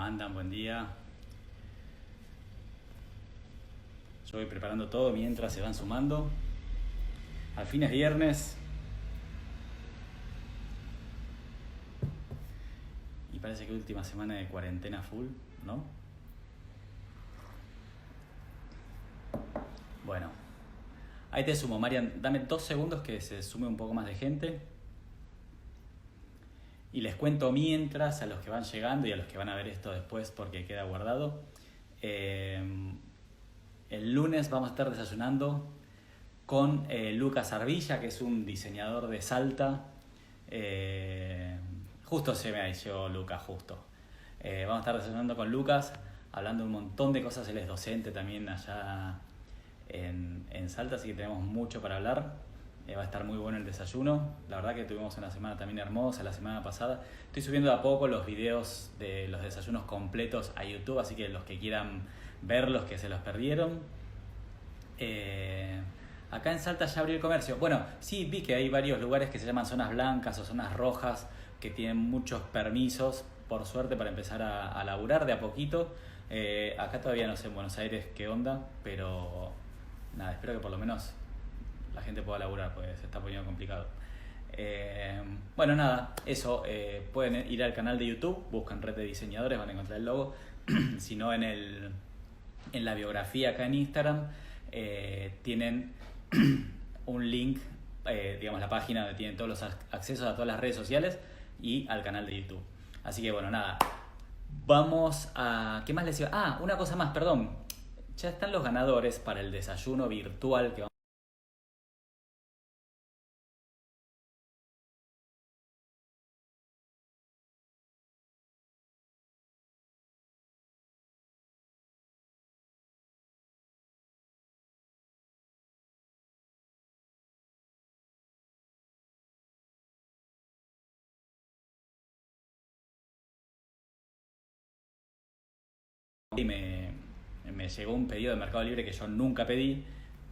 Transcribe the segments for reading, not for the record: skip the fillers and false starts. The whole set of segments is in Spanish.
¿Cómo andan? Buen día. Yo voy preparando todo mientras se van sumando. Al fin es viernes y parece que última semana de cuarentena full, ¿no? Bueno, ahí te sumo, Marian. Dame 2 segundos que se sume un poco más de gente. Y les cuento mientras a los que van llegando y a los que van a ver esto después porque queda guardado. Eh, el lunes vamos a estar desayunando con Lucas Arbilla, que es un diseñador de Salta. Justo se me ha Lucas, justo. Vamos a estar desayunando con Lucas, hablando un montón de cosas. Él es docente también allá en Salta, así que tenemos mucho para hablar. Va a estar muy bueno el desayuno. La verdad que tuvimos una semana también hermosa la semana pasada. Estoy subiendo de a poco los videos de los desayunos completos a YouTube, así que los que quieran verlos, que se los perdieron. Acá en Salta ya abrió el comercio. Bueno, sí, vi que hay varios lugares que se llaman zonas blancas o zonas rojas que tienen muchos permisos, por suerte, para empezar a laburar de a poquito. Acá todavía no sé en Buenos Aires qué onda, pero nada, espero que por lo menos la gente pueda laburar, porque se está poniendo complicado. Bueno, nada, eso. Pueden ir al canal de YouTube, buscan Red de Diseñadores, van a encontrar el logo. Si no, en la biografía acá en Instagram tienen un link, digamos la página donde tienen todos los accesos a todas las redes sociales y al canal de YouTube. Así que bueno, nada, vamos a... ¿Qué más les iba? Ah, una cosa más, perdón. Ya están los ganadores para el desayuno virtual que vamos y me llegó un pedido de Mercado Libre que yo nunca pedí.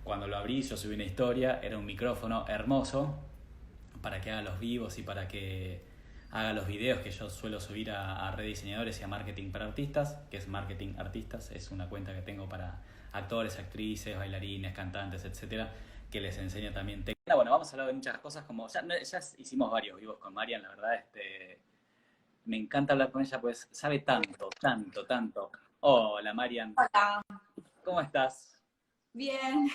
Cuando lo abrí, yo subí una historia, era un micrófono hermoso para que haga los vivos y para que haga los videos que yo suelo subir a rediseñadores y a Marketing para Artistas, que es Marketing Artistas, es una cuenta que tengo para actores, actrices, bailarines, cantantes, etcétera, que les enseña también técnica. Bueno, vamos a hablar de muchas cosas como... Ya hicimos varios vivos con Marian, la verdad, me encanta hablar con ella, pues sabe tanto, tanto, tanto. Hola, Marian, Hola, ¿cómo estás? bien.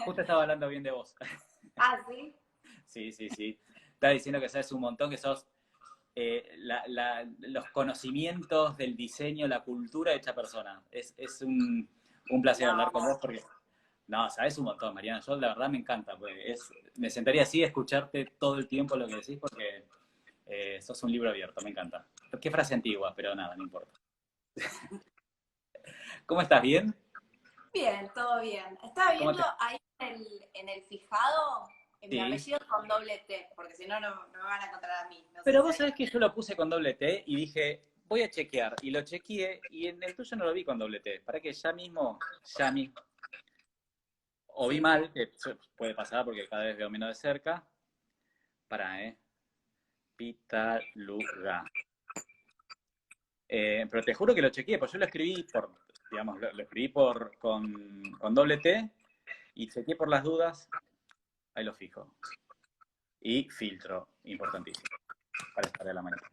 Justo estaba hablando bien de vos. Ah, sí. Sí, sí, sí. Estaba diciendo que sabes un montón, que sos los conocimientos del diseño, la cultura hecha persona. Es un placer hablar con No, vos porque, no, sabes un montón, Mariana. Yo la verdad me encanta, porque me sentaría así a escucharte todo el tiempo lo que decís porque sos un libro abierto, me encanta. Qué frase antigua, pero nada, no importa. ¿Cómo estás? ¿Bien? bien, todo bien. Estaba ¿Cómo viendo te... ahí en el fijado mi Sí. apellido con doble T, porque si no, no me van a encontrar a mí. No sé Pero si vos hay. sabés que yo lo puse con doble T y dije, voy a chequear. Y lo chequeé y en el tuyo no lo vi con doble T. Para que ya mismo, o vi Sí. mal, que puede pasar porque cada vez veo menos de cerca. Para, Pitaluga. Pero te juro que lo chequeé, pues yo lo escribí digamos, lo escribí con doble T y chequeé por las dudas, ahí lo fijo. Y filtro, importantísimo, para estar de la mañana.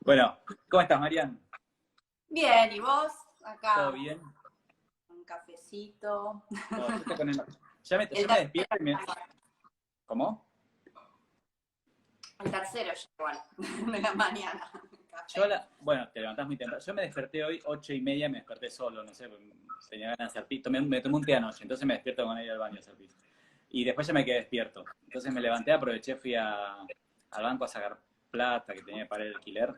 Bueno, ¿cómo estás, Marian? Bien, ¿y vos? ¿Todo Acá, bien? un cafecito. No, yo estoy poniendo... Yo El me tercero, despierto y me... ¿Cómo? el tercero ya igual, de la mañana. Yo Café. bueno, te levantás muy temprano. Yo me desperté hoy 8:30, me desperté solo, no sé, tenía ganas de hacer pis. Me tomé un té anoche, entonces me despierto con ir al baño a hacer pis. Y después ya me quedé despierto. Entonces me levanté, aproveché, fui al banco a sacar plata que tenía para el alquiler.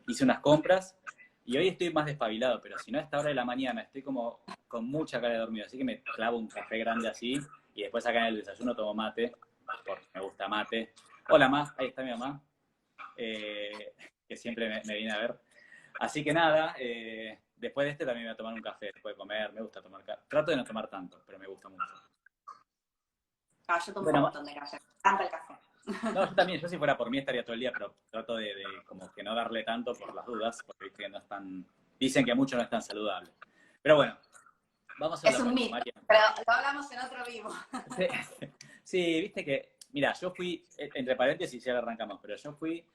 Hice unas compras y hoy estoy más despabilado, pero si no a esta hora de la mañana estoy como con mucha cara de dormido, así que me clavo un café grande así y después acá en el desayuno tomo mate, porque me gusta mate. Hola, Ma, ahí está mi mamá. Eh, que siempre me viene a ver. Así que nada, después de este también me voy a tomar un café, después de comer, me gusta tomar café. Trato de no tomar tanto, pero me gusta mucho. Ah, yo tomo un Bueno, montón de café. Me encanta el café. No, yo también, yo si fuera por mí estaría todo el día, pero trato de como que no darle tanto por las dudas, porque viste que no es tan, dicen que mucho no es tan saludable. Pero bueno, vamos a Es lo un nuestro, mito, María. pero lo hablamos en otro vivo. Sí, sí, viste que, mira, yo fui, entre paréntesis ya lo arrancamos, pero yo fui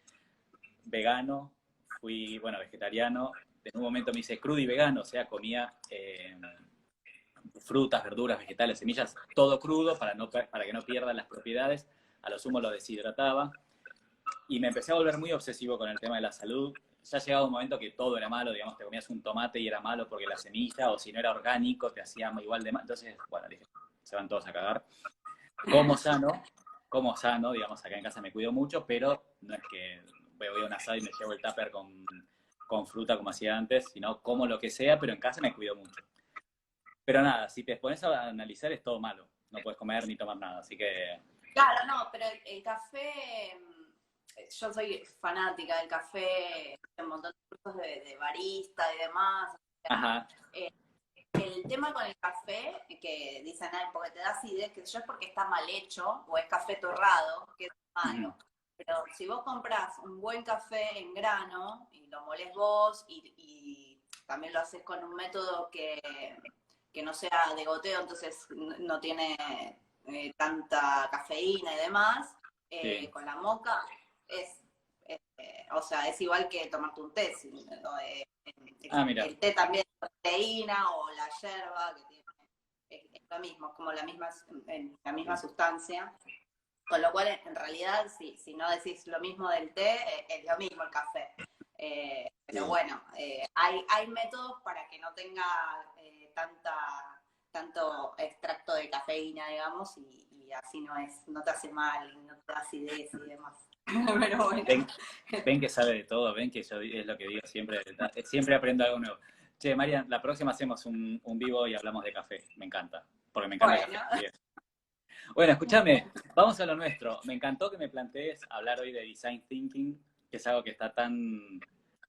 vegano, fui, bueno, vegetariano, en un momento me hice crudo y vegano, o sea, comía frutas, verduras, vegetales, semillas, todo crudo para que no pierdan las propiedades, a lo sumo lo deshidrataba, y me empecé a volver muy obsesivo con el tema de la salud. Ya llegaba un momento que todo era malo, digamos, te comías un tomate y era malo porque la semilla, o si no era orgánico, te hacía igual de mal. Entonces, bueno, dije, se van todos a cagar. Como sano, como sano, digamos, acá en casa me cuido mucho, pero no es que voy a un asado y me llevo el tupper con fruta como hacía antes, sino como lo que sea, pero en casa me cuido mucho. Pero nada, si te pones a analizar es todo malo. No puedes comer ni tomar nada, así que... Claro, no, pero el café, yo soy fanática del café, un montón de cursos de barista y demás. Ajá. Eh, el tema con el café, que dicen, ay, porque te da acidez, que yo es porque está mal hecho, o es café torrado, que es Uh-huh. malo. Pero si vos compras un buen café en grano y lo molés vos y también lo haces con un método que no sea de goteo, entonces no tiene tanta cafeína y demás, Sí. con la moca es, o sea, es igual que tomarte un té. Ah, mira. El té también tiene proteína o la yerba, que tiene, es lo mismo, como la misma Sí. sustancia. Con lo cual, en realidad, si no decís lo mismo del té, es lo mismo el café. Pero bueno, hay métodos para que no tenga tanto extracto de cafeína, digamos, y así no te hace mal, no te da acidez y demás. Pero bueno. Ven, ven que sabe de todo, ven que yo es lo que digo siempre, siempre aprendo algo nuevo. Che, Marian, la próxima hacemos un vivo y hablamos de café, me encanta, porque me encanta el café Bueno, también. Bueno, escúchame, vamos a lo nuestro. Me encantó que me plantees hablar hoy de design thinking, que es algo que está tan,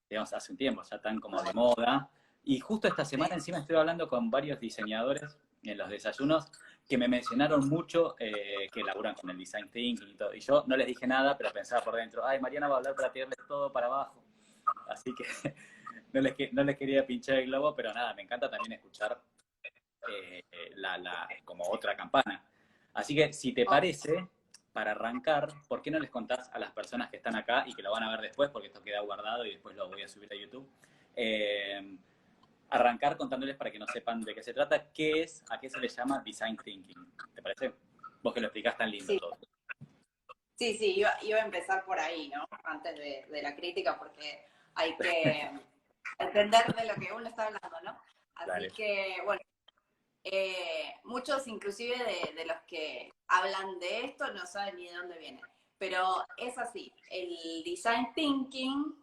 digamos, hace un tiempo, ya tan como de moda. Y justo esta semana sí. encima estoy hablando con varios diseñadores en los desayunos que me mencionaron mucho que laburan con el design thinking y todo. Y yo no les dije nada, pero pensaba por dentro, ay, Mariana va a hablar para tirarles todo para abajo. Así que no les quería pinchar el globo, pero nada, me encanta también escuchar como otra campana. Así que, si te Oh, parece, para arrancar, ¿por qué no les contás a las personas que están acá y que lo van a ver después, porque esto queda guardado y después lo voy a subir a YouTube? Arrancar contándoles para que no sepan de qué se trata, a qué se le llama design thinking. ¿Te parece? Vos que lo explicás tan lindo sí, todo. sí, iba a empezar por ahí, ¿no? Antes de la crítica, porque hay que entender de lo que uno está hablando, ¿no? Así Dale. que, bueno, muchos inclusive de los que hablan de esto no saben ni de dónde viene. Pero es así, el design thinking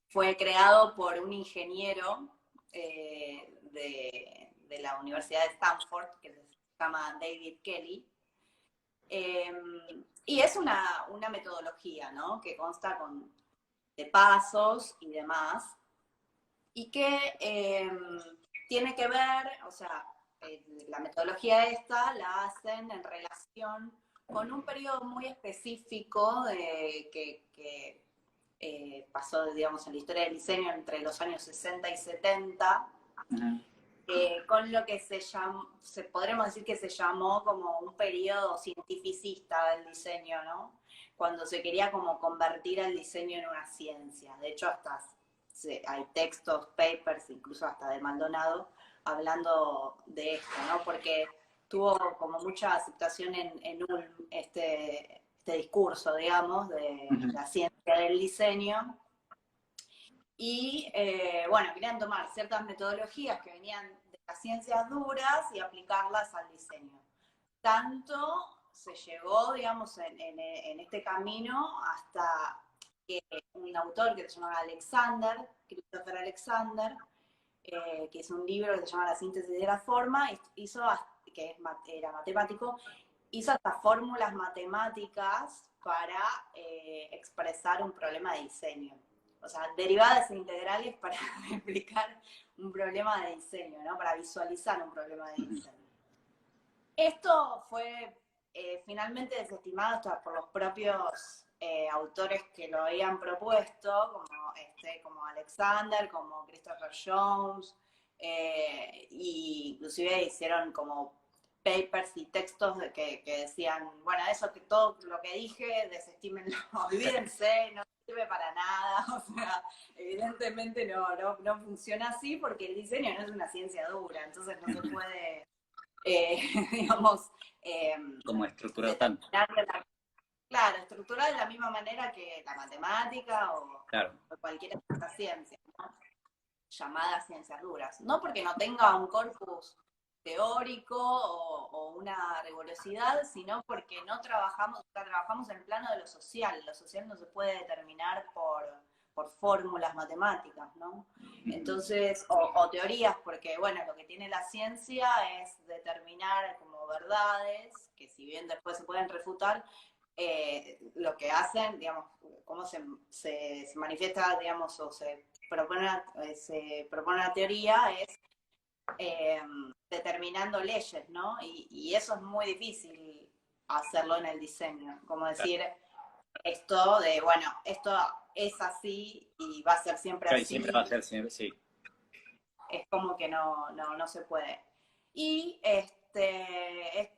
fue creado por un ingeniero de la Universidad de Stanford, que se llama David Kelly. Y es una metodología, ¿no? Que consta de pasos y demás, y que tiene que ver, o sea, la metodología esta la hacen en relación con un periodo muy específico que pasó, digamos, en la historia del diseño entre los años 60 y 70, Uh-huh. con lo que podremos decir que se llamó como un periodo cientificista del diseño, ¿no? Cuando se quería como convertir al diseño en una ciencia. De hecho, hasta hay textos, papers, incluso hasta de Maldonado, hablando de esto, ¿no? Porque tuvo como mucha aceptación en este discurso, digamos, de Uh-huh. la ciencia del diseño. Y bueno, querían tomar ciertas metodologías que venían de las ciencias duras y aplicarlas al diseño. Tanto se llegó, digamos, en este camino hasta que un autor que se llama Christopher Alexander, que hizo un libro que se llama La síntesis de la forma, era matemático, hizo hasta fórmulas matemáticas para expresar un problema de diseño. O sea, derivadas e integrales para explicar un problema de diseño, ¿no? Para visualizar un problema de diseño. Esto fue finalmente desestimado hasta por los propios autores que lo habían propuesto, como Alexander, como Christopher Jones, y inclusive hicieron como papers y textos que decían, bueno, eso que todo lo que dije, desestímenlo, olvídense, no sirve para nada, o sea, evidentemente no funciona así porque el diseño no es una ciencia dura, entonces no se puede, digamos, como estructurado tanto. Claro, estructurar de la misma manera que la matemática o cualquier otra ciencia, ¿no? Llamada ciencias duras. No porque no tenga un corpus teórico o una rigurosidad, sino porque no trabajamos, o sea, trabajamos en el plano de lo social. Lo social no se puede determinar por fórmulas matemáticas, ¿no? Entonces, o teorías, porque, bueno, lo que tiene la ciencia es determinar como verdades, que si bien después se pueden refutar, lo que hacen, digamos, cómo se manifiesta, digamos, o se propone una teoría es determinando leyes, ¿no? Y eso es muy difícil hacerlo en el diseño, como decir esto de, bueno, esto es así y va a ser siempre así. Siempre va a ser siempre, sí. Es como que no se puede. Y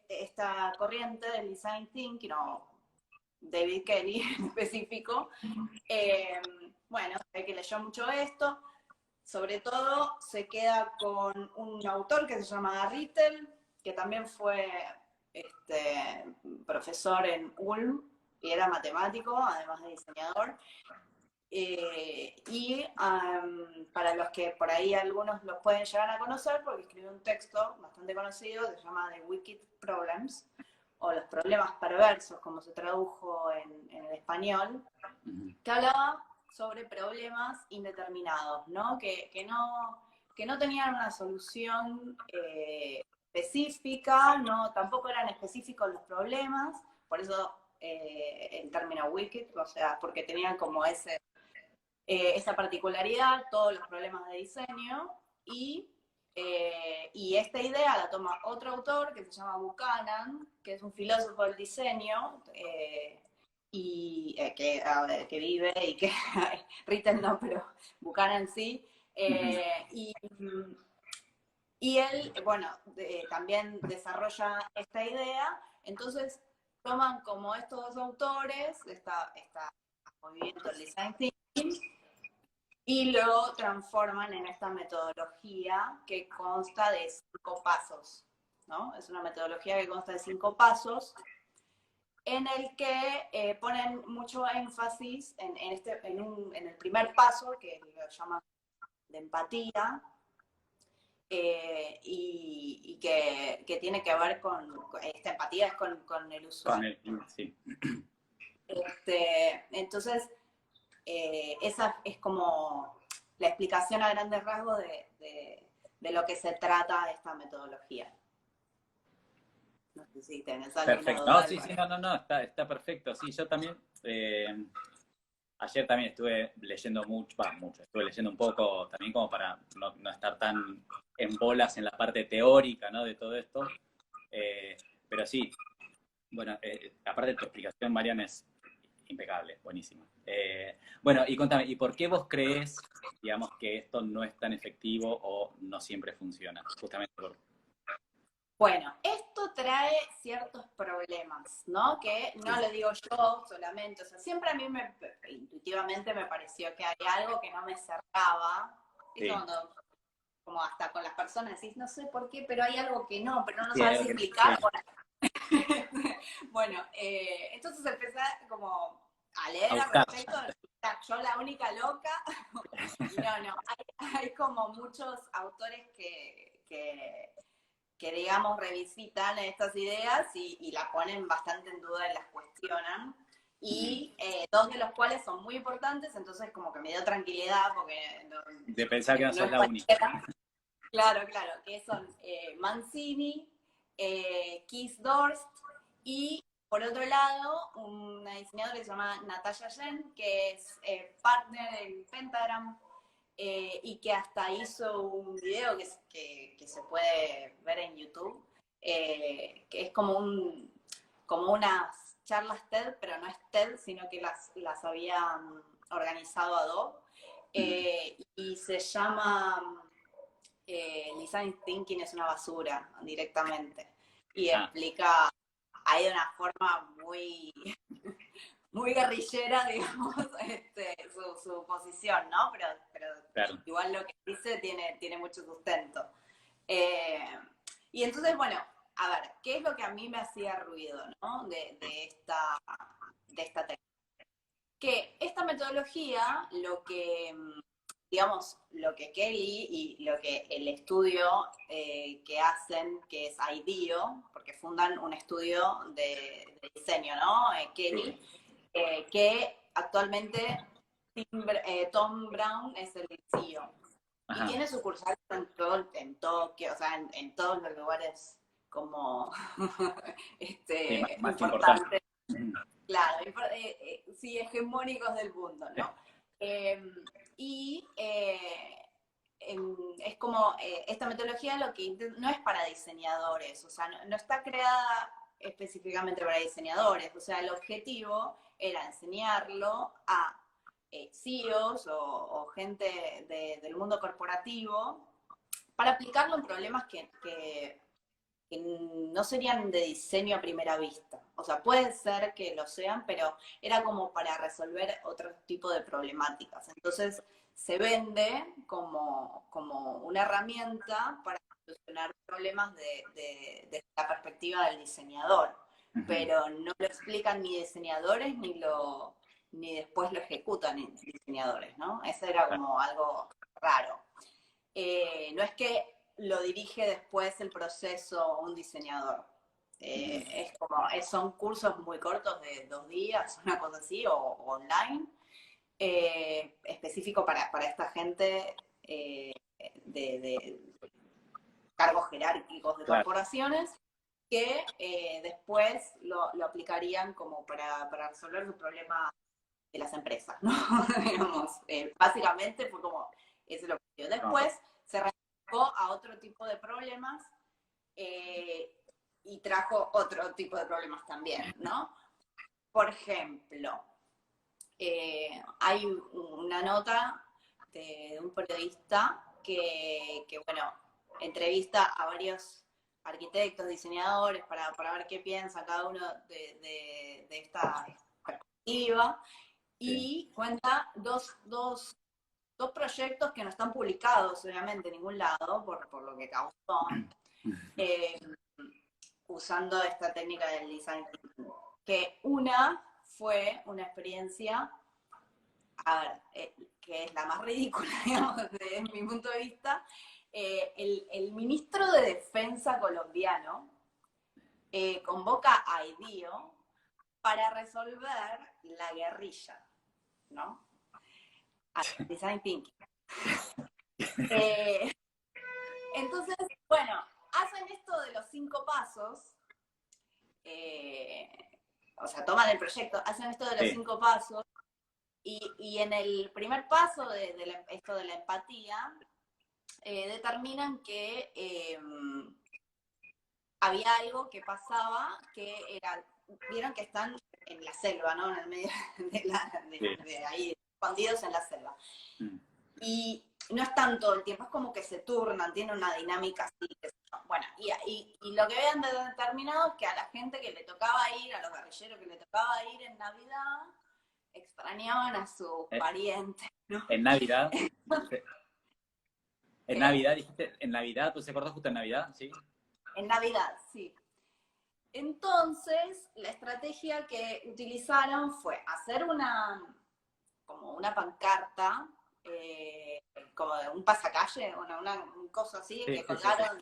esta corriente del design thinking, o David Kelly en específico, bueno, sé que leyó mucho esto, sobre todo se queda con un autor que se llama Rittel, que también fue profesor en Ulm y era matemático, además de diseñador. Y para los que por ahí algunos los pueden llegar a conocer, porque escribió un texto bastante conocido, se llama The Wicked Problems, o los problemas perversos, como se tradujo en el español, que hablaba sobre problemas indeterminados, ¿no? Que no tenían una solución específica, tampoco eran específicos los problemas, por eso el término wicked, o sea, porque tenían como esa particularidad, todos los problemas de diseño, y esta idea la toma otro autor que se llama Buchanan, que es un filósofo del diseño, y que vive y que Ritten no, pero Buchanan sí, y él, bueno, también desarrolla esta idea, entonces toman como estos dos autores, esta movimiento del design thinking, y lo transforman en esta metodología que consta de 5 pasos, ¿no? Es una metodología que consta de 5 pasos, en el que ponen mucho énfasis en el primer paso, que lo llaman de empatía, y que tiene que ver con esta empatía, es con el usuario. Sí. Entonces, esa es como la explicación a grandes rasgos de lo que se trata esta metodología. No sé si tenés alguna perfecto. duda. No, sí, está perfecto. Sí, yo también, ayer también estuve leyendo mucho, estuve leyendo un poco también como para no estar tan en bolas en la parte teórica, ¿no? De todo esto. Pero sí, bueno, aparte de tu explicación, Mariana, es impecable, buenísima. Bueno, y contame, ¿y por qué vos crees, digamos, que esto no es tan efectivo o no siempre funciona? Justamente por... Bueno, esto trae ciertos problemas, ¿no? Que no lo digo yo solamente, o sea, siempre a mí intuitivamente me pareció que hay algo que no me cerraba. Sí. Cuando, como hasta con las personas decís, no sé por qué, pero hay algo que no, pero no sabes explicar. Bueno, entonces empecé como a leer al respecto, yo la única loca, y no, hay como muchos autores que digamos revisitan estas ideas y las ponen bastante en duda y las cuestionan, y 2 de los cuales son muy importantes, entonces como que me dio tranquilidad porque de pensar que no sos la única. Claro, que son Mancini, Keith Dorst, y por otro lado una diseñadora que se llama Natalia Jen, que es partner en Pentagram, y que hasta hizo un video que se puede ver en YouTube, que es como como unas charlas TED, pero no es TED, sino que las había organizado Adobe. Y se llama Design Thinking es una basura, directamente. Y explica ahí de una forma muy, muy guerrillera, digamos, su posición, ¿no? Pero claro, igual lo que dice tiene mucho sustento. Y entonces, bueno, a ver, ¿qué es lo que a mí me hacía ruido, ¿no? de esta técnica? Que esta metodología, digamos, lo que Kelly y lo que el estudio que hacen, que es IDEO, porque fundan un estudio de diseño, ¿no? Kelly, que actualmente Tom Brown es el CEO. Ajá. Y tiene sucursales en Tokio, o sea, en todos los lugares como más importantes. Claro, sí, hegemónicos del mundo, ¿no? Es como, esta metodología lo que no es para diseñadores, o sea, no está creada específicamente para diseñadores, o sea, el objetivo era enseñarlo a CEOs o gente del mundo corporativo para aplicarlo en problemas que no serían de diseño a primera vista. O sea, puede ser que lo sean, pero era como para resolver otro tipo de problemáticas. Entonces, se vende como una herramienta para solucionar problemas desde la perspectiva del diseñador. Pero no lo explican ni diseñadores ni después lo ejecutan diseñadores, ¿no? Eso era como algo raro. No es que lo dirige después el proceso un diseñador. Es como, son cursos muy cortos de 2 días, una cosa así, o online, específico para esta gente de cargos jerárquicos de corporaciones, que después lo aplicarían como para resolver los problemas de las empresas, ¿no? Digamos, básicamente fue como, eso es lo que yo. Después se a otro tipo de problemas y trajo otro tipo de problemas también, ¿no? Por ejemplo, hay una nota de un periodista que, bueno, entrevista a varios arquitectos, diseñadores, para ver qué piensa cada uno de esta perspectiva, y cuenta dos proyectos que no están publicados, obviamente, en ningún lado, por lo que causó, usando esta técnica del design thinking. Que una fue una experiencia, a ver, que es la más ridícula, digamos, desde mi punto de vista. El ministro de Defensa colombiano convoca a IDEO para resolver la guerrilla, ¿no? Design thinking. Entonces, bueno, hacen esto de los 5 pasos, o sea, toman el proyecto, hacen esto de los 5 pasos, y en el primer paso esto de la empatía, determinan que había algo que pasaba, que era, vieron que están en la selva, ¿no? En el medio de ahí, escondidos en la selva. Y no están todo el tiempo, es como que se turnan, tienen una dinámica así. Bueno, y lo que habían determinado es que a la gente que le tocaba ir, a los guerrilleros que le tocaba ir en Navidad, extrañaban a sus parientes, ¿no? ¿En Navidad? ¿En Navidad dijiste? ¿En Navidad? ¿Tú se acordás justo en Navidad? ¿Sí? En Navidad, sí. Entonces, la estrategia que utilizaron fue hacer como una pancarta, como de un pasacalle, una cosa así, que colgaron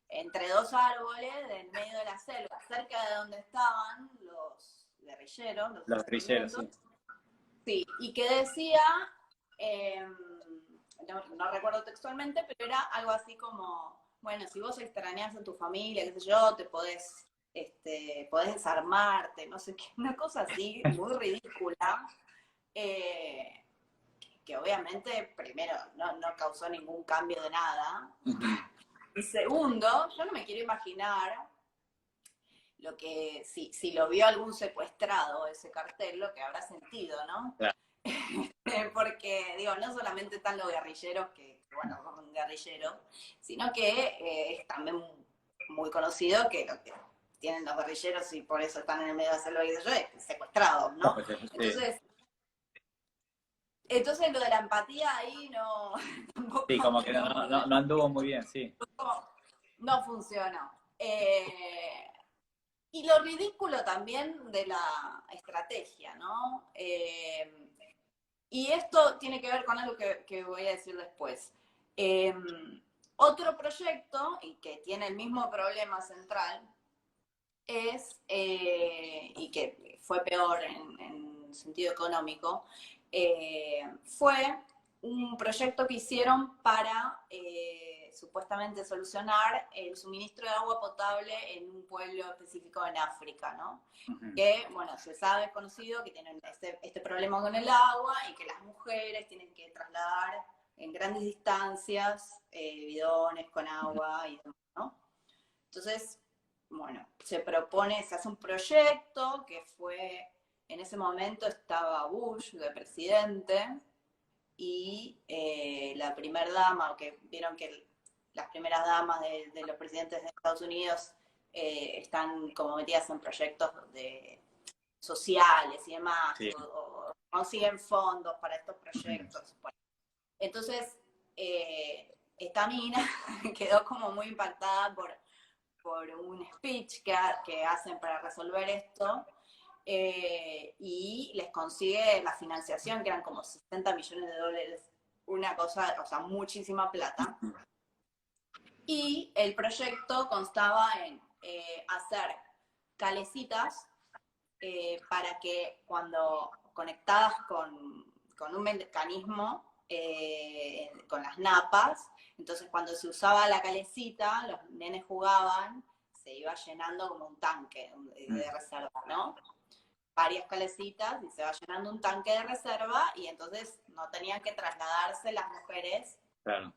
entre 2 árboles en medio de la selva, cerca de donde estaban los guerrilleros. Los guerrilleros, sí. Sí, y que decía, no recuerdo textualmente, pero era algo así como, bueno, si vos extrañás a tu familia, qué sé yo, podés desarmarte, no sé qué, una cosa así, muy ridícula, que obviamente, primero, no causó ningún cambio de nada. Y segundo, yo no me quiero imaginar si lo vio algún secuestrado ese cartel, lo que habrá sentido, ¿no? Claro. Porque, digo, no solamente están los guerrilleros, que bueno, son guerrilleros, sino que es también muy conocido que lo que tienen los guerrilleros y por eso están en el medio de la selva y de ellos es secuestrados, ¿no? Entonces lo de la empatía ahí no... Sí, como que no anduvo muy bien, sí. No funcionó. Y lo ridículo también de la estrategia, ¿no? Y esto tiene que ver con algo que voy a decir después. Otro proyecto, y que tiene el mismo problema central, es, y que fue peor en sentido económico, fue un proyecto que hicieron para supuestamente solucionar el suministro de agua potable en un pueblo específico en África, ¿no? Uh-huh. Que, bueno, se sabe, es conocido que tienen este problema con el agua y que las mujeres tienen que trasladar en grandes distancias bidones con agua y demás, ¿no? Entonces, bueno, se hace un proyecto que fue, en ese momento estaba Bush de presidente y la primera dama, que vieron que las primeras damas de los presidentes de Estados Unidos están como metidas en proyectos sociales y demás, sí. o consiguen fondos para estos proyectos. Uh-huh. Bueno, entonces, esta mina quedó como muy impactada por un speech que hacen para resolver esto, y les consigue la financiación, que eran como $60 millones, una cosa, o sea, muchísima plata. Y el proyecto constaba en hacer calecitas para que cuando conectadas con un mecanismo, con las napas, entonces cuando se usaba la calecita, los nenes jugaban, se iba llenando como un tanque de reserva, ¿no? Varias calecitas y se va llenando un tanque de reserva y entonces no tenían que trasladarse las mujeres, claro,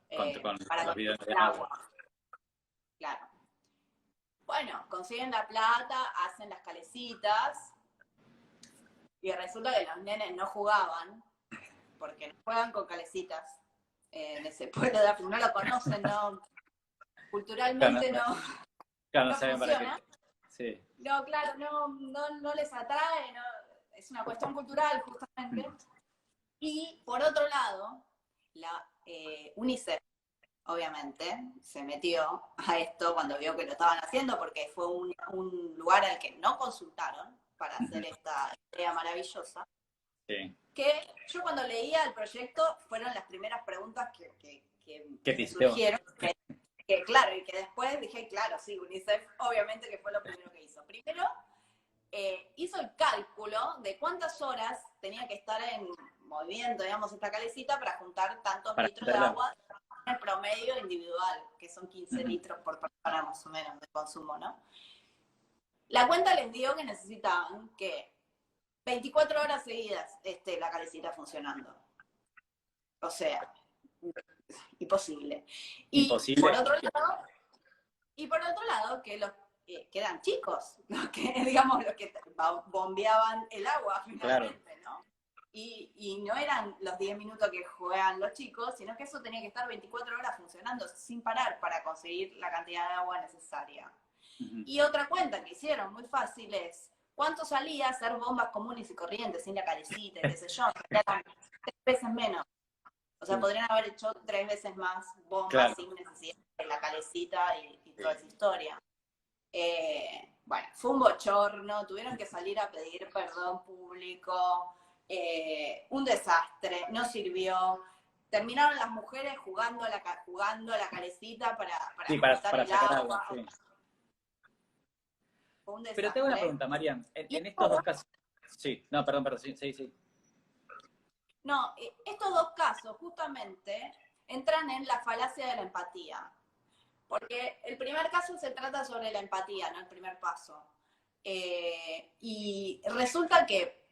para los bidones de agua. Claro. Bueno, consiguen la plata, hacen las calecitas y resulta que los nenes no jugaban porque no juegan con calecitas en ese pueblo de África, no lo conocen, no, culturalmente no saben funciona. Para qué. Sí. No, claro, no les atrae, es una cuestión cultural justamente. Y por otro lado, la UNICEF, obviamente, se metió a esto cuando vio que lo estaban haciendo, porque fue un lugar al que no consultaron para hacer esta idea maravillosa. Sí. Que yo cuando leía el proyecto fueron las primeras preguntas que me surgieron. Que claro, y que después dije, claro, sí, UNICEF obviamente que fue lo primero que hizo. Primero, hizo el cálculo de cuántas horas tenía que estar en movimiento, digamos, esta calecita para juntar tantos litros de agua en el promedio individual, que son 15 litros por persona más o menos de consumo, ¿no? La cuenta les dio que necesitaban que 24 horas seguidas la calecita funcionando. O sea, imposible. Imposible. Y por otro lado, que los que eran chicos, los que, digamos, los que bombeaban el agua finalmente, claro. ¿No? Y no eran los 10 minutos que juegan los chicos, sino que eso tenía que estar 24 horas funcionando sin parar para conseguir la cantidad de agua necesaria. Uh-huh. Y otra cuenta que hicieron muy fácil es cuánto salía a hacer bombas comunes y corrientes sin la calecita, qué sé yo, eran 3 veces menos. O sea, podrían haber hecho 3 veces más bombas, claro, sin necesidad de la calecita y toda esa historia. Bueno, fue un bochorno, tuvieron que salir a pedir perdón público, un desastre, no sirvió. Terminaron las mujeres jugando a la calecita para el agua. Sí. Fue un desastre. Pero te hago una pregunta, Marian. En estos dos casos... Sí, no, perdón, sí. No, estos dos casos justamente entran en la falacia de la empatía. Porque el primer caso se trata sobre la empatía, ¿no? El primer paso. Y resulta que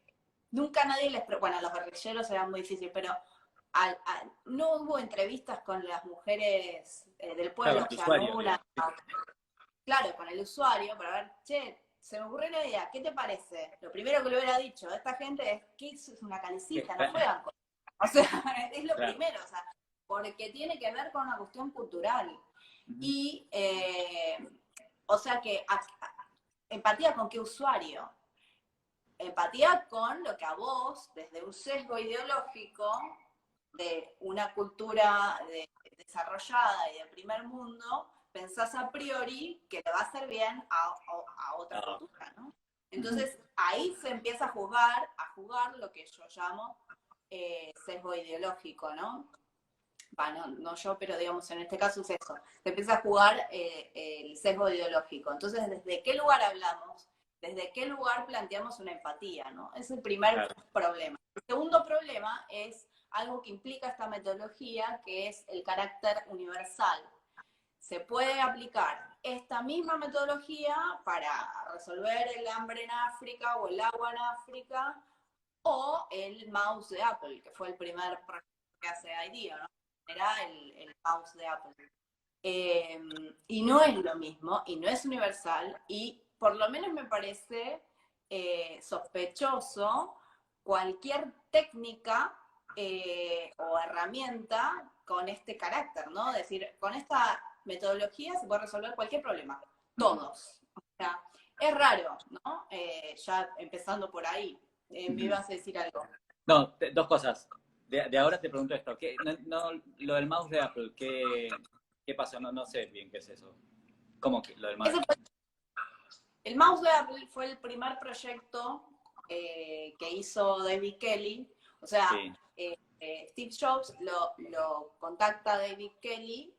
nunca nadie les... Bueno, los guerrilleros eran muy difíciles, pero no hubo entrevistas con las mujeres del pueblo. Claro, claro, con el usuario, para ver, che, se me ocurrió una idea, ¿qué te parece? Lo primero que le hubiera dicho a esta gente es que es una calecita, no juegan con... O sea, es lo primero, o sea, porque tiene que ver con una cuestión cultural. Y, o sea que, empatía con qué usuario, empatía con lo que a vos, desde un sesgo ideológico, de una cultura desarrollada y de primer mundo, pensás a priori que le va a hacer bien a otra cultura, ¿no? Entonces, ahí se empieza a jugar lo que yo llamo sesgo ideológico, ¿no? Bueno, no yo, pero digamos, en este caso es eso. Se empieza a jugar el sesgo ideológico. Entonces, ¿desde qué lugar hablamos? ¿Desde qué lugar planteamos una empatía, ¿no? Es el primer problema. El segundo problema es algo que implica esta metodología, que es el carácter universal. Se puede aplicar esta misma metodología para resolver el hambre en África o el agua en África, o el mouse de Apple, que fue el primer proyecto que hace IDEO, ¿no? Era el mouse de Apple. Y no es lo mismo, y no es universal, y por lo menos me parece sospechoso cualquier técnica o herramienta con este carácter, ¿no? Es decir, con esta metodología se puede resolver cualquier problema, todos. O sea, es raro, ¿no? Ya empezando por ahí. Me ibas a decir algo. No, dos cosas. De ahora te pregunto esto. Lo del mouse de Apple, ¿qué pasó? No sé bien qué es eso. ¿Cómo que lo del mouse? El mouse de Apple fue el primer proyecto que hizo David Kelly. O sea, sí. Steve Jobs lo contacta David Kelly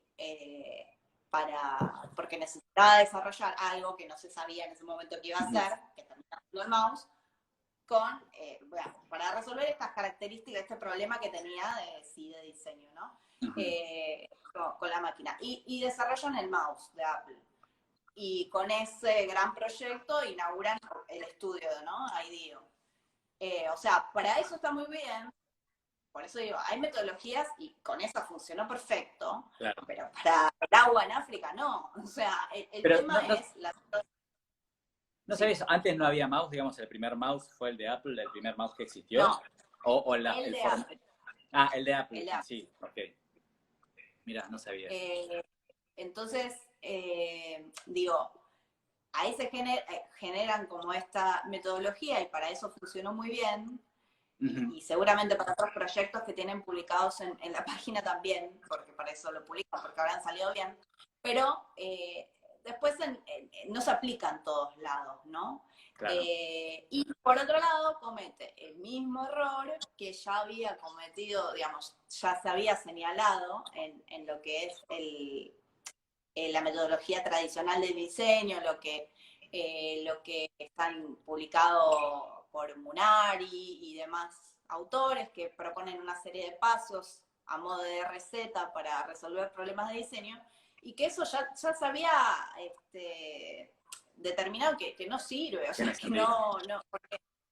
porque necesitaba desarrollar algo que no se sabía en ese momento que iba a hacer, que terminó siendo el mouse, para resolver estas características, este problema que tenía de diseño, ¿no? Con la máquina. Y desarrollan el mouse de Apple. Y con ese gran proyecto inauguran el estudio, ¿no? IDEO. O sea, para eso está muy bien. Por eso digo, hay metodologías y con esa funcionó perfecto. Claro. Pero para el agua en África no. O sea, el tema es la... ¿No sabes? Antes no había mouse, digamos, el primer mouse fue el de Apple, el primer mouse que existió. No. El de Apple. Ah, el de Apple, sí, ok. Mira, no sabía. Entonces, digo, ahí se generan como esta metodología y para eso funcionó muy bien. Y seguramente para otros proyectos que tienen publicados en la página también, porque para eso lo publican, porque habrán salido bien. Pero después no se aplica en todos lados, ¿no? Claro. Y por otro lado, comete el mismo error que ya había cometido, digamos, ya se había señalado en lo que es la metodología tradicional del diseño, lo que están publicado por Munari y demás autores que proponen una serie de pasos a modo de receta para resolver problemas de diseño, y que eso ya se había determinado que no sirve, o sea, que no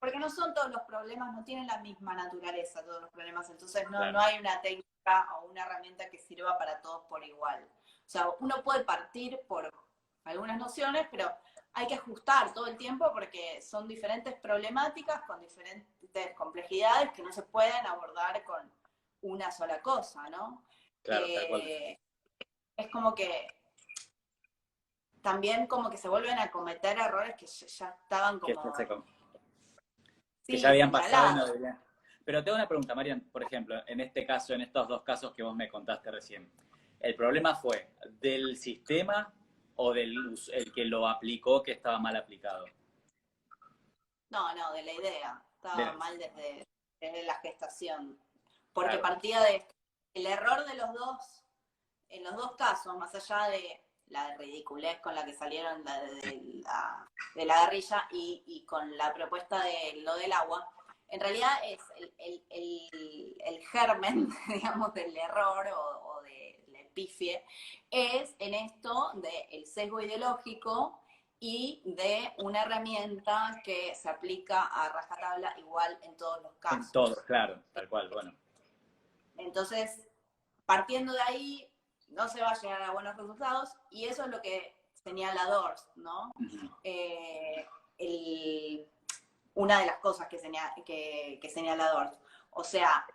porque no son todos los problemas, no tienen la misma naturaleza todos los problemas, entonces no hay una técnica o una herramienta que sirva para todos por igual. O sea, uno puede partir por algunas nociones, pero hay que ajustar todo el tiempo porque son diferentes problemáticas con diferentes complejidades que no se pueden abordar con una sola cosa, ¿no? Claro, tal cual. Es como que también como que se vuelven a cometer errores que ya estaban como... Que ya habían pasado y no deberían. Pero tengo una pregunta, Marian, por ejemplo, en este caso, en estos dos casos que vos me contaste recién, ¿el problema fue del sistema o el que lo aplicó que estaba mal aplicado? No, de la idea. Estaba mal desde la gestación. Porque partía de el error de los dos, en los dos casos, más allá de la ridiculez con la que salieron de la guerrilla y con la propuesta de lo del agua, en realidad es el germen, digamos, del error o del epifie, es en esto del sesgo ideológico y de una herramienta que se aplica a rajatabla igual en todos los casos. En todos, claro, tal cual, bueno. Entonces, partiendo de ahí, no se va a llegar a buenos resultados, y eso es lo que señala Dors, ¿no? una de las cosas que señala Dort. O sea,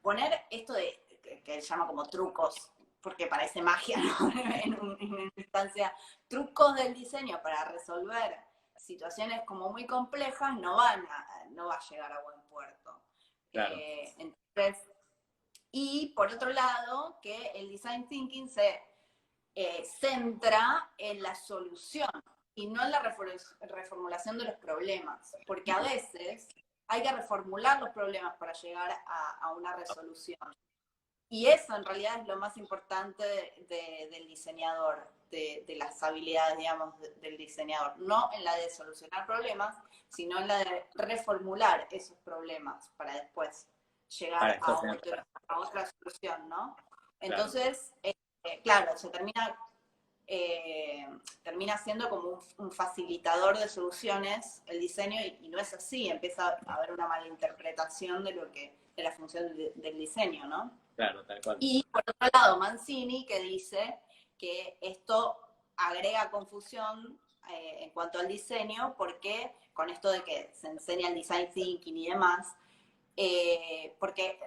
poner esto que él llama como trucos, porque parece magia, ¿no? en una instancia, trucos del diseño para resolver situaciones como muy complejas, no va a llegar a buen puerto. Claro. Entonces, y por otro lado, que el design thinking se centra en la solución y no en la reformulación de los problemas, porque a veces hay que reformular los problemas para llegar a una resolución. Y eso en realidad es lo más importante del diseñador, de las habilidades, digamos, del diseñador. No en la de solucionar problemas, sino en la de reformular esos problemas para después llegar a otra solución, ¿no? Entonces, claro, se termina siendo como un facilitador de soluciones el diseño y no es así, empieza a haber una malinterpretación de la función del diseño, ¿no? Claro, tal cual. Y por otro lado, Mancini, que dice que esto agrega confusión en cuanto al diseño, porque con esto de que se enseña el design thinking y demás, porque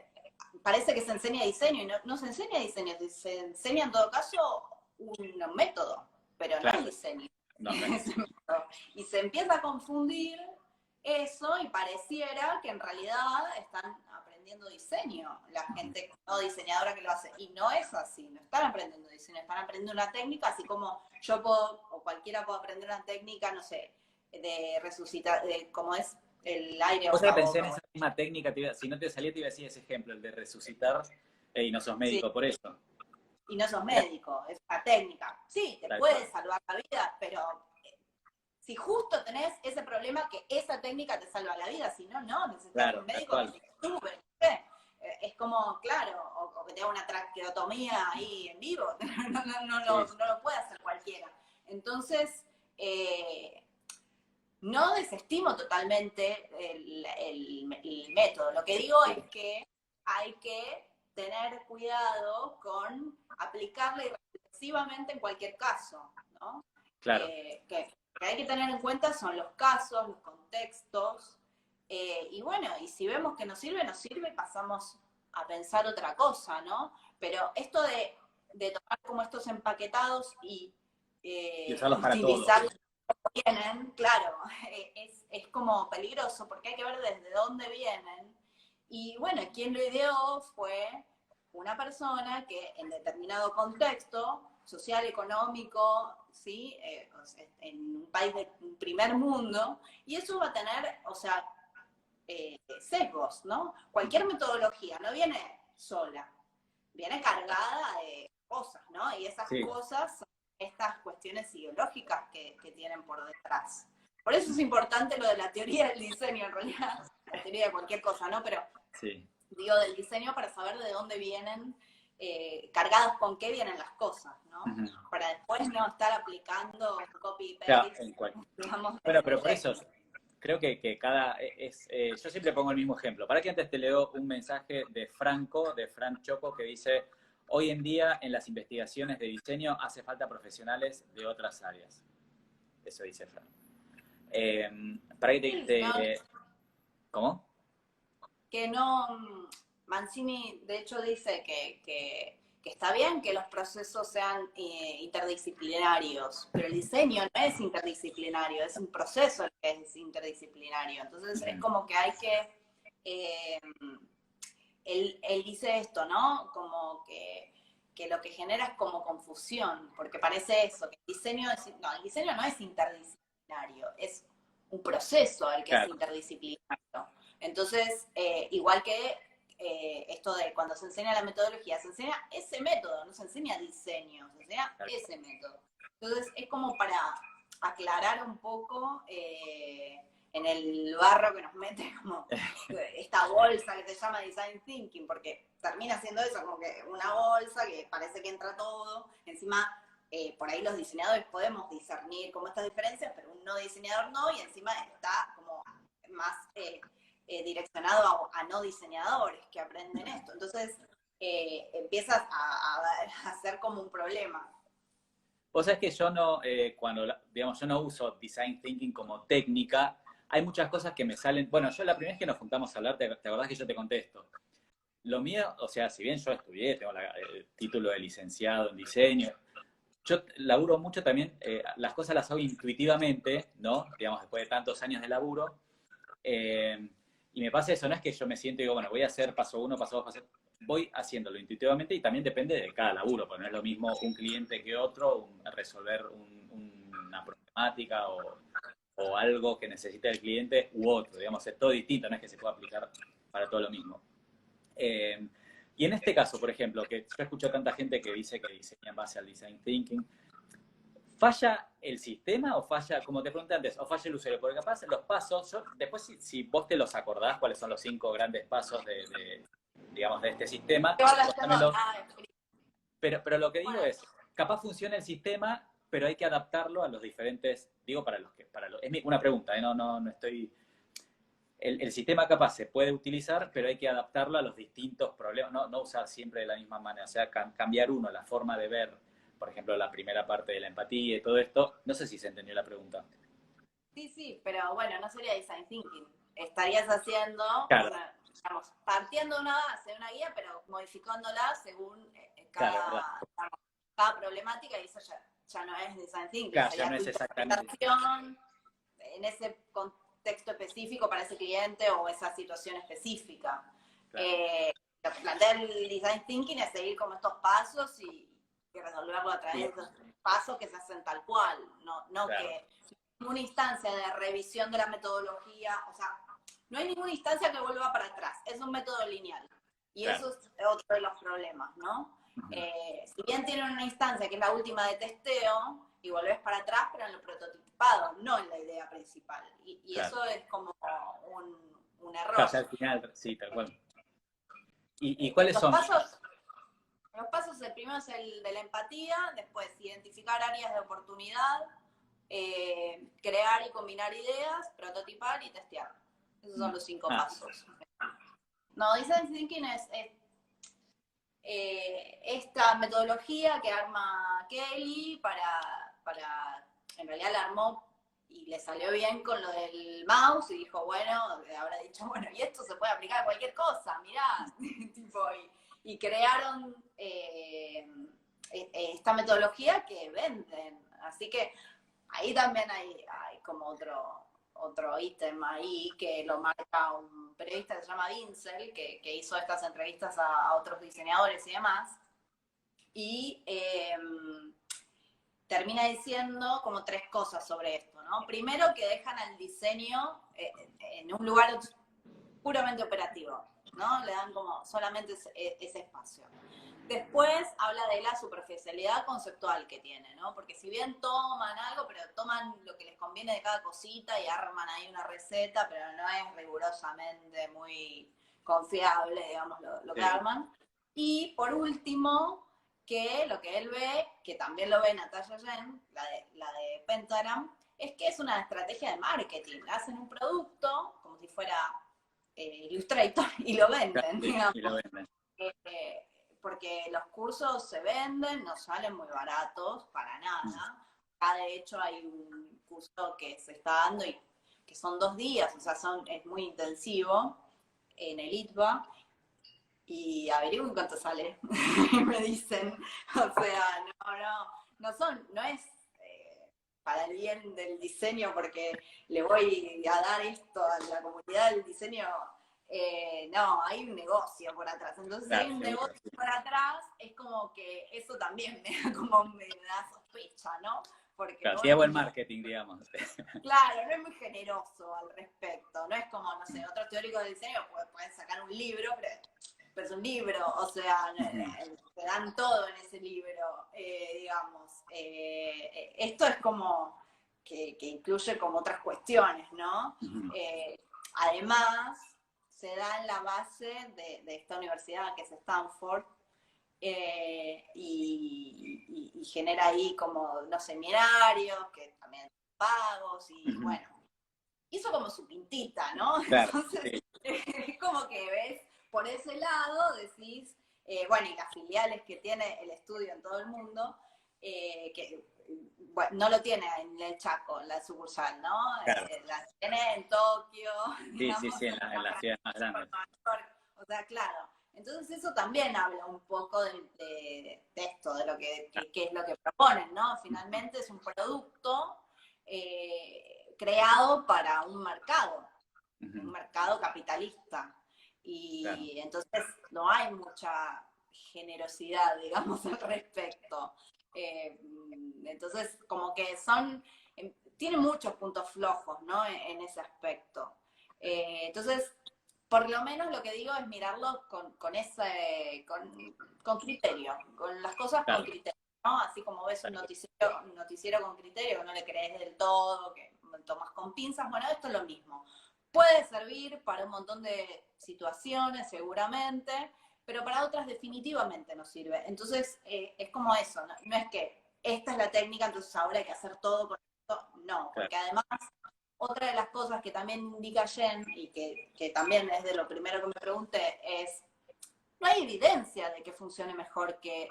parece que se enseña diseño y no se enseña diseño, se enseña en todo caso un método, pero claro, no es diseño. No. Y se empieza a confundir eso y pareciera que en realidad están aprendiendo diseño, la gente no diseñadora que lo hace, y no es así, no están aprendiendo diseño, están aprendiendo una técnica, así como yo puedo, o cualquiera puede aprender una técnica, no sé, de resucitar, de cómo es el aire. Vos pensé en esa misma técnica, si no te salía te iba a decir ese ejemplo, el de resucitar, y no sos médico, sí, por eso. Y no sos médico, es una técnica. Sí, te puede salvar la vida, pero si justo tenés ese problema, que esa técnica te salva la vida, si no, no, necesitas un médico que te estuve, ¿sí? Es como, claro, o que te haga una traqueotomía ahí en vivo, no lo puede hacer cualquiera. Entonces, no desestimo totalmente el método. Lo que digo es que hay que tener cuidado con aplicarla irreflexivamente en cualquier caso, ¿no? Claro. Que hay que tener en cuenta son los casos, los contextos, y bueno, y si vemos que nos sirve y pasamos a pensar otra cosa, ¿no? Pero esto de tomar como estos empaquetados y usarlos para utilizarlos vienen, claro, es como peligroso porque hay que ver desde dónde vienen. Y bueno, quien lo ideó fue una persona que en determinado contexto social, económico, ¿sí? En un país de primer mundo, y eso va a tener, o sea, sesgos, ¿no? Cualquier metodología no viene sola, viene cargada de cosas, ¿no? Y esas cosas son estas cuestiones ideológicas que tienen por detrás. Por eso es importante lo de la teoría del diseño, en realidad, la teoría de cualquier cosa, ¿no? Pero digo del diseño para saber de dónde vienen, cargadas con qué vienen las cosas, ¿no? Para después no estar aplicando copy-paste. Bueno, pero por eso creo que yo siempre pongo el mismo ejemplo. Para que antes te leo un mensaje de Frank Choco, que dice: hoy en día en las investigaciones de diseño hace falta profesionales de otras áreas. Eso dice Frank. Para que ¿Cómo? Que no, Mancini de hecho dice que está bien que los procesos sean interdisciplinarios, pero el diseño no es interdisciplinario, es un proceso el que es interdisciplinario. Entonces es como que hay que, él dice esto, ¿no? Como que lo que genera es como confusión, porque parece eso, que el diseño no es interdisciplinario, es un proceso el que es interdisciplinario. Entonces, igual que esto de cuando se enseña la metodología, se enseña ese método, no se enseña diseño, se enseña ese método. Entonces, es como para aclarar un poco en el barro que nos mete como esta bolsa que se llama Design Thinking, porque termina siendo eso, como que una bolsa que parece que entra todo, encima por ahí los diseñadores podemos discernir como estas diferencias, pero un no diseñador no, y encima está como más direccionado a no diseñadores que aprenden esto. Entonces empiezas a ser como un problema. Vos sabés que yo no, digamos, yo no uso design thinking como técnica. Hay muchas cosas que me salen. Bueno, yo la primera vez que nos juntamos a hablar, te acordás que yo te contesto. Lo mío, o sea, si bien yo estudié, tengo el título de licenciado en diseño, yo laburo mucho también, las cosas las hago intuitivamente, ¿no? Digamos, después de tantos años de laburo. eh, y me pasa eso, no es que yo me siento y digo, bueno, voy a hacer paso uno, paso dos, paso. Voy haciéndolo intuitivamente y también depende de cada laburo, porque no es lo mismo un cliente que otro, resolver una problemática o algo que necesita el cliente u otro, digamos, es todo distinto, no es que se pueda aplicar para todo lo mismo. Y en este caso, por ejemplo, que yo escucho a tanta gente que dice que diseña en base al design thinking, ¿falla el sistema o falla, como te pregunté antes, o falla el usuario? Porque capaz los pasos, yo, después si vos te los acordás, cuáles son los 5 grandes pasos digamos, de este sistema, Yo las tengo, contámelo. escritas. Pero lo que digo Bueno, es, capaz funciona el sistema, pero hay que adaptarlo a los diferentes, digo, es una pregunta, no estoy. El sistema capaz se puede utilizar, pero hay que adaptarlo a los distintos problemas, no usar siempre de la misma manera, o sea, cambiar la forma de ver, por ejemplo, la primera parte de la empatía y todo esto. No sé si se entendió la pregunta. sí, pero bueno, no sería design thinking. Estarías haciendo Claro, digamos, partiendo de una base, de una guía, pero modificándola según claro, verdad. cada problemática, y eso ya no es design thinking, Claro, ya sería no tu es exactamente. interpretación en ese contexto específico para ese cliente o esa situación específica. Claro. Lo que plantea el design thinking es seguir como estos pasos y resolverlo a través de estos pasos que se hacen tal cual, no claro. Que ninguna instancia de revisión de la metodología, o sea, no hay ninguna instancia que vuelva para atrás, es un método lineal. Y claro. Eso es otro de los problemas, ¿no? Si bien tienen una instancia que es la última de testeo, y volvés para atrás, pero en lo prototipado, no en la idea principal. Y claro. Eso es como un error. Casi al final, sí, tal cual. ¿Y cuáles son? Los pasos, el primero es el de la empatía, después identificar áreas de oportunidad, crear y combinar ideas, prototipar y testear. Esos son los 5 pasos. No, Design Thinking es esta metodología que arma Kelly para, en realidad la armó y le salió bien con lo del mouse y dijo, bueno, habrá dicho, bueno, y esto se puede aplicar a cualquier cosa, mirá, tipo, y crearon esta metodología que venden. Así que ahí también hay como otro ítem ahí que lo marca un periodista que se llama Vincel, que hizo estas entrevistas a otros diseñadores y demás, y termina diciendo como 3 cosas sobre esto, ¿no? Primero, que dejan al diseño en un lugar puramente operativo, ¿no? Le dan como solamente ese espacio. Después habla de la superficialidad conceptual que tiene, ¿no? Porque si bien toman algo, pero toman lo que les conviene de cada cosita y arman ahí una receta, pero no es rigurosamente muy confiable, digamos, lo que arman. Y por último, que lo que él ve, que también lo ve Natalia Yen, la de Pentagram, es que es una estrategia de marketing. Hacen un producto como si fuera Illustrator y lo venden, digamos. Y lo venden. Porque los cursos se venden, no salen muy baratos, para nada. Acá de hecho hay un curso que se está dando y que son 2 días, o sea, es muy intensivo en el ITBA, y averigüen cuánto sale, me dicen. O sea, no es para el bien del diseño porque le voy a dar esto a la comunidad del diseño. No, hay un negocio por atrás. Entonces, claro, hay un negocio por atrás, es como que eso también me da sospecha, ¿no? Porque claro, sí, buen marketing, digamos. Claro, no es muy generoso al respecto. No es como, no sé, otros teóricos del diseño pueden sacar un libro, pero es un libro, o sea, te dan todo en ese libro, digamos. Esto es como que incluye como otras cuestiones, ¿no? Además, se da en la base de esta universidad que es Stanford, y genera ahí como unos seminarios que también pagos y bueno, hizo como su pintita, ¿no? Claro, entonces sí. Es como que ves, por ese lado decís, bueno, y las filiales que tiene el estudio en todo el mundo, que bueno, no lo tiene en el Chaco, la sucursal, ¿no? Claro. La tiene en Tokio, Sí, digamos, sí, en las ciudades más grandes. o sea, claro. Entonces eso también habla un poco esto, de lo que es lo que proponen, ¿no? Finalmente es un producto creado para un mercado capitalista. Claro. Y entonces no hay mucha generosidad, digamos, al respecto. Entonces, como que tiene muchos puntos flojos, ¿no? En ese aspecto. Entonces, por lo menos lo que digo es mirarlo con criterio, con las cosas Claro. con criterio, ¿no? Así como ves un noticiero con criterio, que no le crees del todo, que tomas con pinzas, bueno, esto es lo mismo. Puede servir para un montón de situaciones, seguramente, pero para otras definitivamente no sirve. Entonces, es como eso, no es que esta es la técnica, entonces ahora hay que hacer todo con esto. No, porque además, otra de las cosas que también indica Jen, y que también es de lo primero que me pregunté, es, no hay evidencia de que funcione mejor que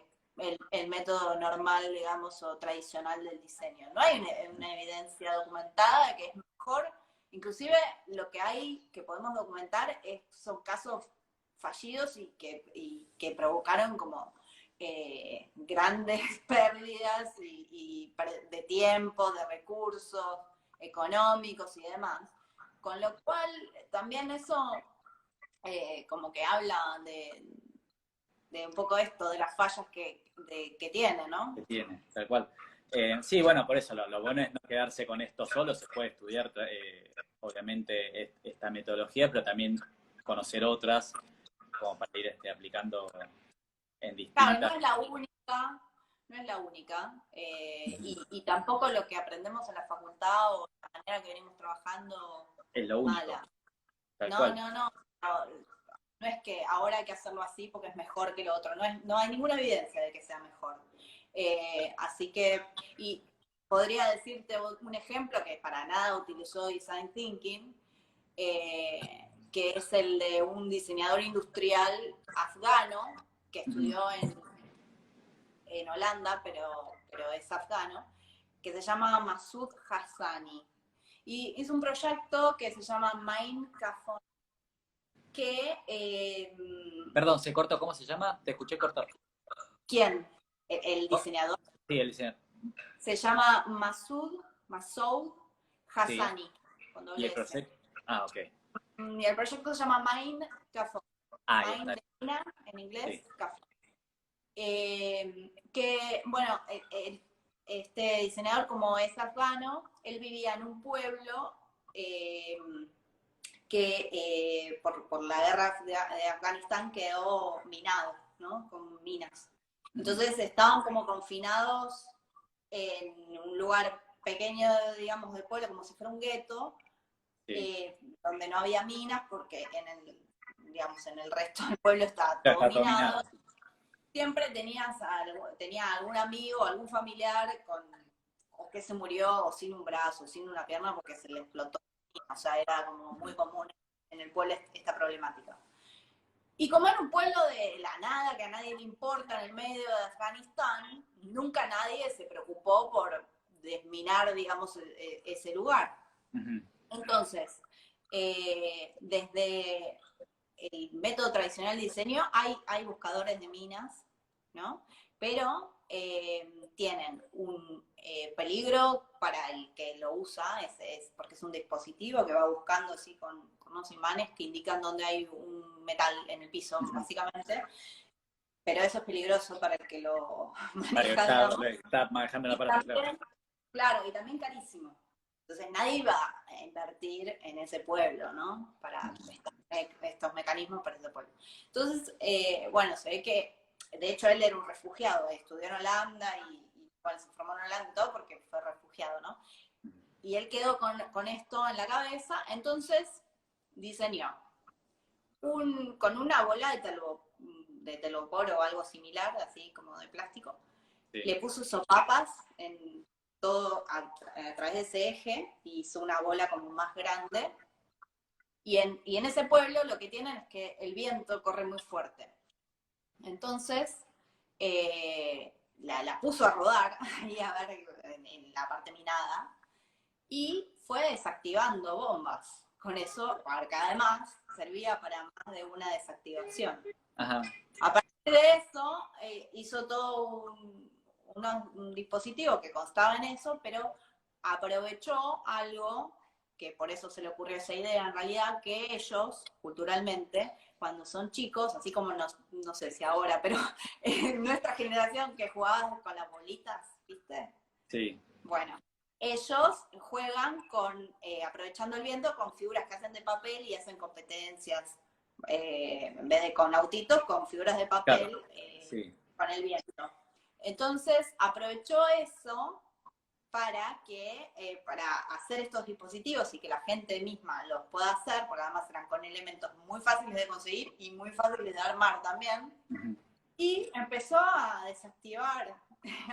el método normal, digamos, o tradicional del diseño. No hay una evidencia documentada de que es mejor. Inclusive lo que hay, que podemos documentar, son casos fallidos y que provocaron como grandes pérdidas de tiempo, de recursos económicos y demás. Con lo cual, también eso como que habla de un poco esto, de las fallas que tiene, ¿no? Que tiene, tal cual. Sí, bueno, por eso lo bueno es no quedarse con esto solo, se puede estudiar obviamente esta metodología, pero también conocer otras como para ir aplicando en Claro, distintas. no es la única, y tampoco lo que aprendemos en la facultad o la manera que venimos trabajando Es lo único, mala. tal No, cual. no, no, no es que ahora hay que hacerlo así porque es mejor que lo otro, no hay ninguna evidencia de que sea mejor. Así que, y podría decirte un ejemplo que para nada utilizó Design Thinking, que es el de un diseñador industrial afgano que estudió en Holanda, pero es afgano, que se llama Masoud Hassani. Y hizo un proyecto que se llama Mind Cafon, que... Perdón, se cortó, ¿cómo se llama? Te escuché cortar. ¿Quién? El Oh, diseñador. sí, el diseñador. Se llama Masoud Sí. Hassani, con ¿Y doble el S. proyecto? Ah, ok. Y el proyecto se llama Mind Cafon. Ah, Mind de Mina, en inglés, sí. Cafon. Que, bueno, este diseñador, como es afgano, él vivía en un pueblo que por la guerra de Afganistán quedó minado, ¿no? Con minas. Entonces estaban como confinados en un lugar pequeño, digamos, del pueblo, como si fuera un gueto, Sí. donde no había minas, porque digamos, en el resto del pueblo estaba Ya todo está minado. dominado. Siempre tenía algún amigo, algún familiar o que se murió o sin un brazo, o sin una pierna porque se le explotó. O sea, era como muy común en el pueblo esta problemática. Y como era un pueblo de la nada, que a nadie le importa, en el medio de Afganistán, nunca nadie se preocupó por desminar, digamos, ese lugar. Uh-huh. Entonces, desde el método tradicional de diseño hay buscadores de minas, ¿no? Pero tienen un peligro para el que lo usa, porque es un dispositivo que va buscando así con unos imanes que indican dónde hay un metal en el piso, básicamente. Pero eso es peligroso para el que lo maneja. Está manejando la parte, claro. Claro, y también carísimo. Entonces nadie iba a invertir en ese pueblo, ¿no? Para estos mecanismos para ese pueblo. Entonces, bueno, se ve que, de hecho, él era un refugiado, estudió en Holanda y bueno, se formó en Holanda y todo porque fue refugiado, ¿no? Y él quedó con esto en la cabeza, entonces diseñó con una bola de telopor o algo similar, así como de plástico, sí. Le puso sopapas en todo a través de ese eje y hizo una bola como más grande. Y en ese pueblo lo que tienen es que el viento corre muy fuerte. Entonces, la puso a rodar, ahí a ver en la parte minada, y fue desactivando bombas. Con eso, porque además servía para más de una desactivación. Ajá. A partir de eso, hizo todo un dispositivo que constaba en eso, pero aprovechó algo que por eso se le ocurrió esa idea en realidad, que ellos, culturalmente, cuando son chicos, así como no sé si ahora, pero en nuestra generación que jugaba con las bolitas, ¿viste? Sí. Bueno, ellos juegan aprovechando el viento, con figuras que hacen de papel y hacen competencias, en vez de con autitos, con figuras de papel, Claro. Sí. con el viento. Entonces, aprovechó eso para hacer estos dispositivos y que la gente misma los pueda hacer, porque además eran con elementos muy fáciles de conseguir y muy fáciles de armar también. Y empezó a desactivar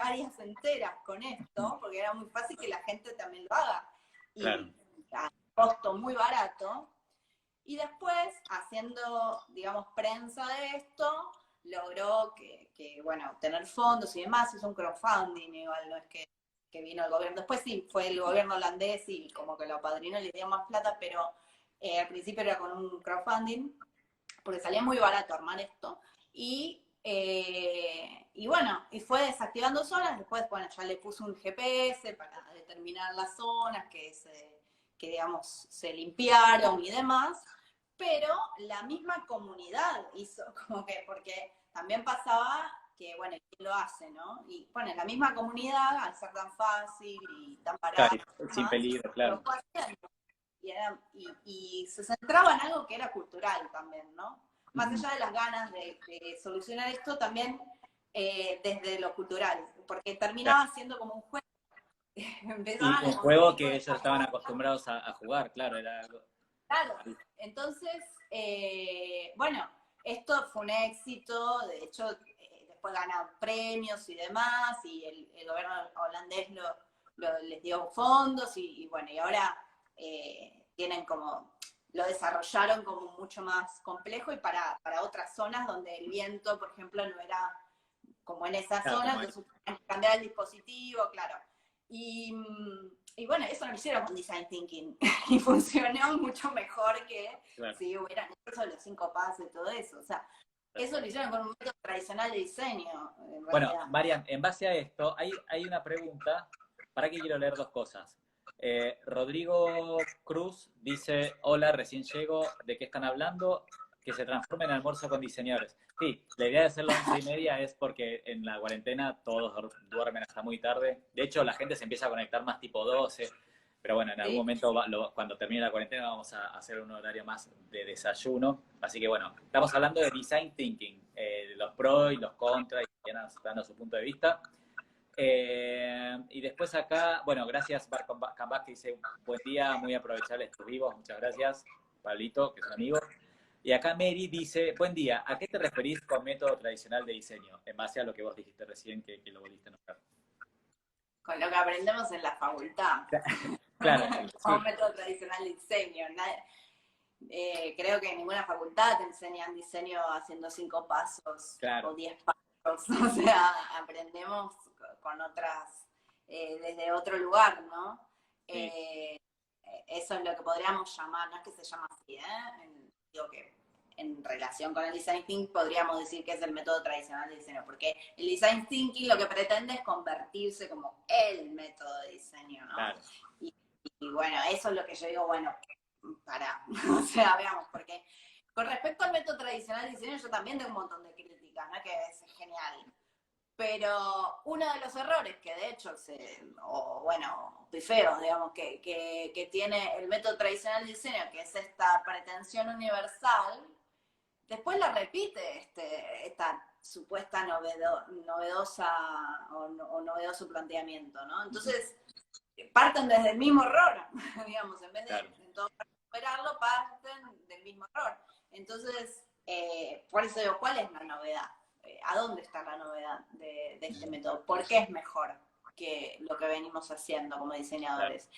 áreas enteras con esto, porque era muy fácil que la gente también lo haga. Y claro, a costo muy barato. Y después, haciendo, digamos, prensa de esto, logró bueno, tener fondos y demás. Hizo un crowdfunding, igual no es que vino el gobierno. Después sí, fue el gobierno holandés y como que lo apadrinó y le dio más plata, pero al principio era con un crowdfunding, porque salía muy barato armar esto. Y bueno, y fue desactivando zonas. Después, bueno, ya le puso un GPS para determinar las zonas que digamos, se limpiaron y demás. Pero la misma comunidad hizo como que, porque también pasaba que, bueno, ¿quién lo hace, no? Y bueno, la misma comunidad, al ser tan fácil y tan barato, claro, sin peligro, claro. lo fue haciendo. Y se centraba en algo que era cultural también, ¿no? Más allá de las ganas de solucionar esto, también desde lo cultural, porque terminaba siendo como un juego. Y un juego que ellos estaban acostumbrados a jugar, claro, era algo. Claro, entonces, bueno, esto fue un éxito, de hecho, después ganaron premios y demás, y el gobierno holandés les dio fondos, y bueno, y ahora tienen como, lo desarrollaron como mucho más complejo y para otras zonas donde el viento, por ejemplo, no era como en esa Claro, zona, entonces tenían que cambiar el dispositivo, claro. Y bueno, eso lo hicieron con Design Thinking y funcionó mucho mejor que si hubieran hecho los 5 pasos y todo eso. O sea, eso lo hicieron con un método tradicional de diseño. Bueno, Marian, en base a esto, hay una pregunta. ¿Para qué quiero leer dos cosas? Rodrigo Cruz dice, hola, recién llego, ¿de qué están hablando? Que se transforme en almuerzo con diseñadores. Sí, la idea de hacerlo a 11:30 es porque en la cuarentena todos duermen hasta muy tarde. De hecho, la gente se empieza a conectar más tipo 12. Pero bueno, en algún momento, cuando termine la cuarentena, vamos a hacer un horario más de desayuno. Así que bueno, estamos hablando de design thinking, de los pros y los contras, y dando su punto de vista. Y después acá, bueno, gracias Bar Cambas, que dice, buen día, muy aprovechable estos vivos, muchas gracias. Pablito, que es un amigo. Y acá Mary dice, buen día, ¿a qué te referís con método tradicional de diseño? En base a lo que vos dijiste recién, que lo volviste a nombrar. Con lo que aprendemos en la facultad. Claro. Con método tradicional de diseño. Creo que en ninguna facultad te enseñan diseño haciendo 5 pasos o 10 pasos. O sea, aprendemos con otras, desde otro lugar, ¿no? Sí. Eso es lo que podríamos llamar, no es que se llama así, digo que en relación con el design thinking podríamos decir que es el método tradicional de diseño, porque el design thinking lo que pretende es convertirse como el método de diseño, ¿no? Claro. Y bueno, eso es lo que yo digo, bueno, o sea, veamos, porque con respecto al método tradicional de diseño yo también tengo un montón de críticas, ¿no? Que es genial. Pero uno de los errores que de hecho, pifeos, digamos, que tiene el método tradicional de diseño, que es esta pretensión universal, después la repite esta supuesta novedosa o novedoso planteamiento, ¿no? Entonces, parten desde el mismo error, digamos, en vez de en todo superarlo, parten del mismo error. Entonces, por eso digo, ¿cuál es la novedad? ¿A dónde está la novedad de este método? ¿Por qué es mejor que lo que venimos haciendo como diseñadores?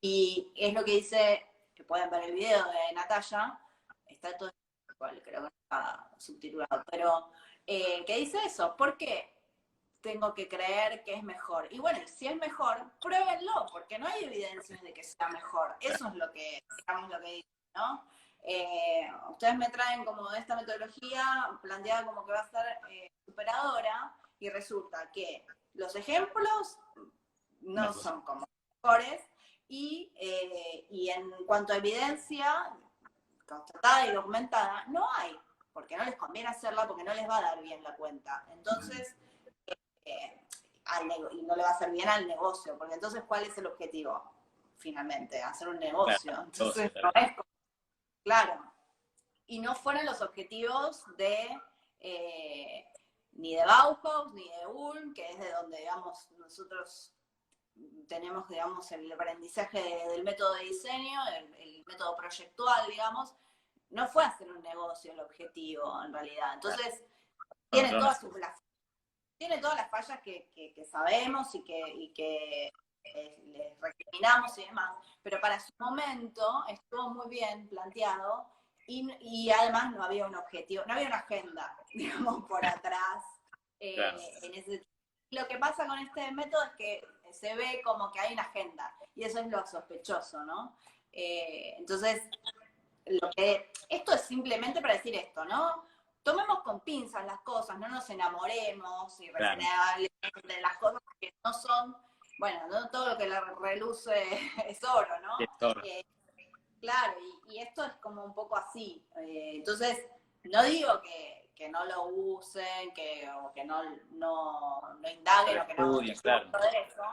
Y es lo que dice, que pueden ver el video de Natalia, está todo igual, creo que está subtitulado, pero que dice eso, ¿por qué? tengo que creer que es mejor. Y bueno, si es mejor, pruébenlo, porque no hay evidencias de que sea mejor. Eso es lo que, digamos, lo que dicen, ¿no? Ustedes me traen como esta metodología planteada como que va a ser superadora, y resulta que los ejemplos no son como mejores, y en cuanto a evidencia constatada y documentada, no hay, porque no les conviene hacerla, porque no les va a dar bien la cuenta. Entonces, y no le va a hacer bien al negocio, porque entonces, ¿cuál es el objetivo? Finalmente, hacer un negocio. Claro, entonces, no es como, claro. Y no fueron los objetivos de ni de Bauhaus, ni de Ulm, que es de donde, digamos, nosotros tenemos, digamos, el aprendizaje del método de diseño, el método proyectual, digamos. No fue hacer un negocio el objetivo, en realidad. Entonces, tiene todas las fallas que sabemos y que les recriminamos y demás, pero para su momento estuvo muy bien planteado, y además no había un objetivo, no había una agenda, digamos, por atrás. claro. Lo que pasa con este método es que se ve como que hay una agenda, y eso es lo sospechoso, ¿no? Entonces, esto es simplemente para decir esto, ¿no? Tomemos con pinzas las cosas, no nos enamoremos irracionalmente de las cosas que no son, bueno, no todo lo que le reluce es oro, ¿no? Es oro. Claro, y esto es como un poco así. Entonces, no digo que no lo usen, o que no indaguen, o que no estudien, claro. todo eso,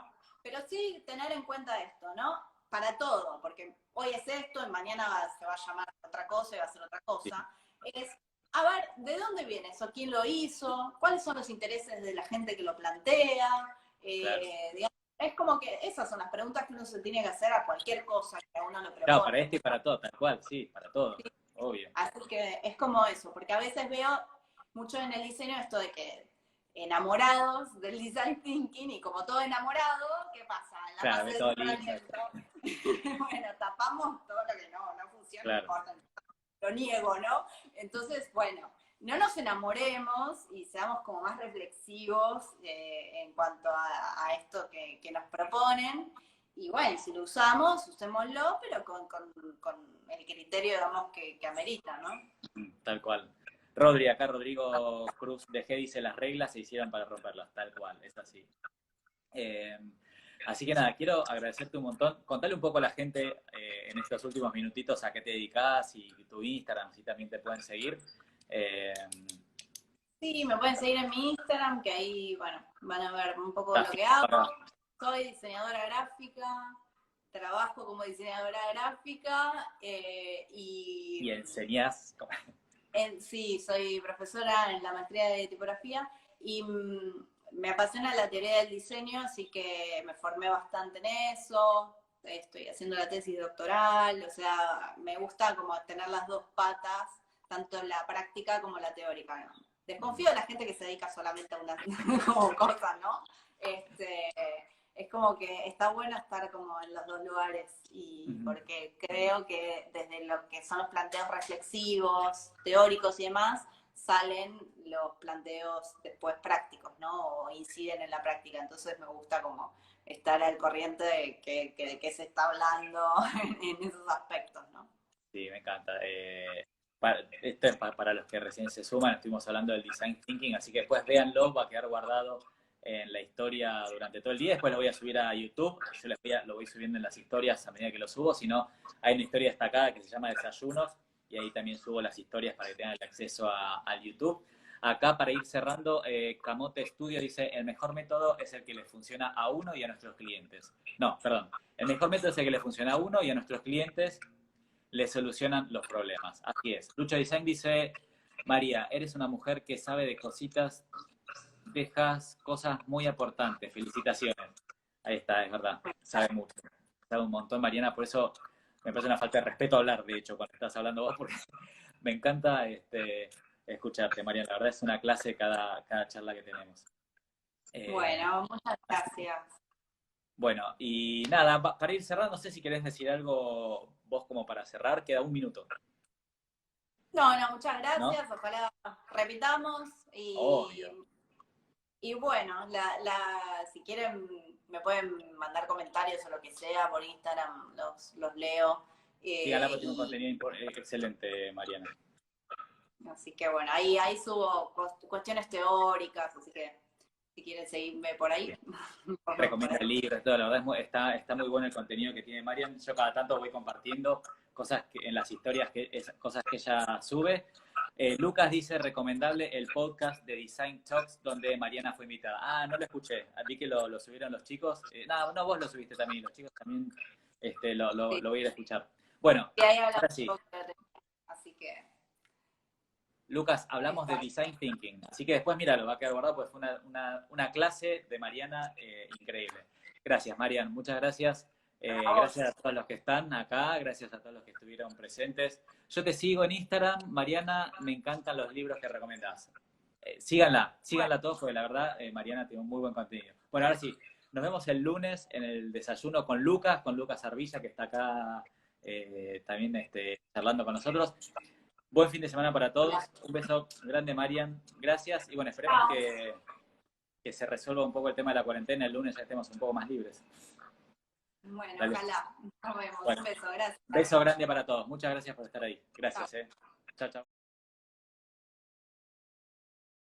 pero sí tener en cuenta esto, ¿no? Para todo, porque hoy es esto y mañana se va a llamar otra cosa y va a ser otra cosa. Sí. Es, a ver, ¿de dónde viene eso? ¿Quién lo hizo? ¿Cuáles son los intereses de la gente que lo plantea? Claro. Digamos, es como que esas son las preguntas que uno se tiene que hacer a cualquier cosa que a uno le propone. Claro, para esto y para todo, tal cual, sí, para todo, sí. Obvio. Así que es como eso, porque a veces veo mucho en el diseño esto de que enamorados del design thinking, y como todo enamorado, ¿qué pasa? En la claro, fase de desdoblamiento, bueno, tapamos todo lo que no funciona, claro. No importa, lo niego, ¿no? Entonces, bueno, no nos enamoremos y seamos como más reflexivos en cuanto a esto que nos proponen. Y bueno, si lo usamos, usémoslo, pero con el criterio, digamos, que amerita, ¿no? Tal cual. Rodri, acá Rodrigo Cruz de G dice: las reglas se hicieron para romperlas, tal cual, es así. Así que nada, quiero agradecerte un montón. Contale un poco a la gente en estos últimos minutitos a qué te dedicás y tu Instagram, si también te pueden seguir. Sí, me pueden seguir en mi Instagram, que ahí, bueno, van a ver un poco de lo que hago. Soy diseñadora gráfica, trabajo como diseñadora gráfica y enseñás. Sí, soy profesora en la maestría de tipografía y me apasiona la teoría del diseño, así que me formé bastante en eso. Estoy haciendo la tesis doctoral, o sea, me gusta como tener las dos patas, tanto la práctica como la teórica, ¿no? Desconfío de la gente que se dedica solamente a una cosa, ¿no? Es como que está bueno estar como en los dos lugares, y porque creo que desde lo que son los planteos reflexivos, teóricos y demás, salen los planteos después prácticos, ¿no? O inciden en la práctica. Entonces me gusta como estar al corriente de qué se está hablando en esos aspectos, ¿no? Sí, me encanta. Esto es para los que recién se suman, estuvimos hablando del design thinking, así que después véanlo, va a quedar guardado en la historia durante todo el día. Después lo voy a subir a YouTube, yo lo voy subiendo en las historias a medida que lo subo. Si no, hay una historia destacada que se llama Desayunos, y ahí también subo las historias para que tengan el acceso al YouTube. Acá, para ir cerrando, Camote Studio dice: el mejor método es el que le funciona a uno y a nuestros clientes. No, perdón, el mejor método es el que le funciona a uno y a nuestros clientes le solucionan los problemas. Así es. Lucha Design dice: María, eres una mujer que sabe de cositas, dejas cosas muy importantes. Felicitaciones. Ahí está, es verdad. Sabe mucho. Sabe un montón, Mariana. Por eso me parece una falta de respeto hablar, de hecho, cuando estás hablando vos, porque me encanta escucharte, Mariana. La verdad es una clase cada charla que tenemos. Bueno, muchas gracias. Bueno, y nada, para ir cerrando, no sé si querés decir algo vos como para cerrar. Queda un minuto. No, muchas gracias. ¿No? Ojalá repitamos y... Obvio. Y bueno, si quieren me pueden mandar comentarios o lo que sea por Instagram, los leo. Sí, Alamo tiene un Y contenido excelente, Mariana. así que bueno, ahí subo cuestiones teóricas, así que si quieren seguirme por ahí. Bien. Recomienda libros, todo, la verdad está muy bueno el contenido que tiene Marian. Yo cada tanto voy compartiendo cosas en las historias, cosas que ella sube. Lucas dice, recomendable el podcast de Design Talks donde Mariana fue invitada. Ah, no lo escuché, vi que lo subieron los chicos. No, vos lo subiste también, los chicos también Sí, lo voy a ir a escuchar. Bueno, y ahí hablamos ahora sí. un poco de la teoría, así que Lucas, hablamos de está. Design Thinking, así que después, mira, lo va a quedar guardado, pues fue una clase de Mariana increíble. Gracias, Marian, muchas gracias. A vos. Gracias a todos los que están acá, gracias a todos los que estuvieron presentes. Yo te sigo en Instagram, Mariana, me encantan los libros que recomendás. Síganla todos, porque la verdad, Mariana tiene un muy buen contenido. Bueno, ahora sí, nos vemos el lunes en el desayuno con Lucas Arbilla, que está acá también charlando con nosotros. Buen fin de semana para todos. Un beso grande, Marian. Gracias. Y bueno, esperemos que se resuelva un poco el tema de la cuarentena. El lunes ya estemos un poco más libres. Bueno, Dale. ojalá. Nos vemos. Bueno, Un beso, gracias. beso grande para todos. Muchas gracias por estar ahí. Gracias. Chao. Chao, chao.